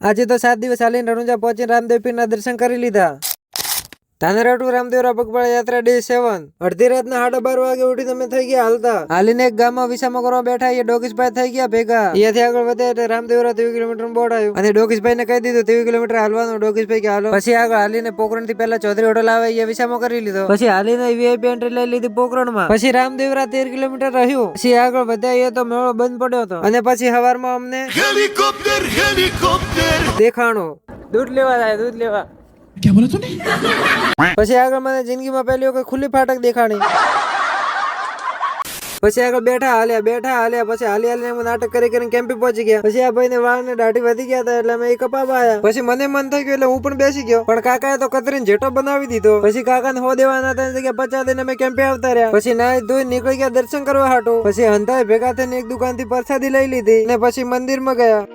આજે તો 7 દિવસ હાલીને રણુજા પહોંચીને રામદેવ પીરના દર્શન કરી લીધા. ધાનેરા ટુ રામદેવરા પગપાળા યાત્રા ડે 7 અડધી રાતના 12:30 વાગે ઉઠી તમે થઈ ગયા હાલતા. હાલીને એક ગામમાં વિસામો કરવા બેઠા એ ડોગીસભાઈ થઈ ગયા ભેગા. અહીંયાથી આગળ વધ્યા એટલે રામદેવરા 23 કિલોમીટર બોર્ડ આવ્યું અને ડોગીસભાઈને કહી દીધું 23 કિલોમીટર હાલવાનું. ડોગીસભાઈ કે હાલો. પછી આગળ હાલીને પોકરણ થી પહેલા ચૌધરી હોટલ આવે એ વિસામો કરી લીધો. પછી હાલીને વીઆઈપી એન્ટ્રી લઈ લીધી પોકરણમાં. પછી રામદેવરા 13 કિલોમીટર રહ્યું. પછી આગળ વધ્યા એ તો મેળો બંધ પડ્યો હતો અને પછી સવારમાં અમને હેલિકોપ્ટર દેખાણો. દૂધ લેવા જાય, દૂધ લેવા. क्या बोला तूने? પછી આગળ મને જિંદગીમાં પહેલી વખત ખુલ્લી ફાટક દેખાણી. પછી આગળ બેઠા હાલ્યા પછી હાલી નાટક કરીને કેમ્પે પહોંચી ગયા. પછી આ ભાઈ ને વાળ ને દાઢી વધી ગયા હતા એટલે અમે કપાવા આવ્યા. પછી મને મન થઈ ગયું એટલે હું પણ બેસી ગયો, પણ કાકાએ તો કતરીને જેટો બનાવી દીધો. પછી કાકાને હો દેવાના હતા જગ્યા 50 દઈને અમે કેમ્પે આવતા રહ્યા. પછી નાઈ ધોઈ નીકળી ગયા દર્શન કરવા હાટું. પછી હંધાએ ભેગા થઈને એક દુકાન થી પ્રસાદી લઈ લીધી અને પછી મંદિર માં ગયા.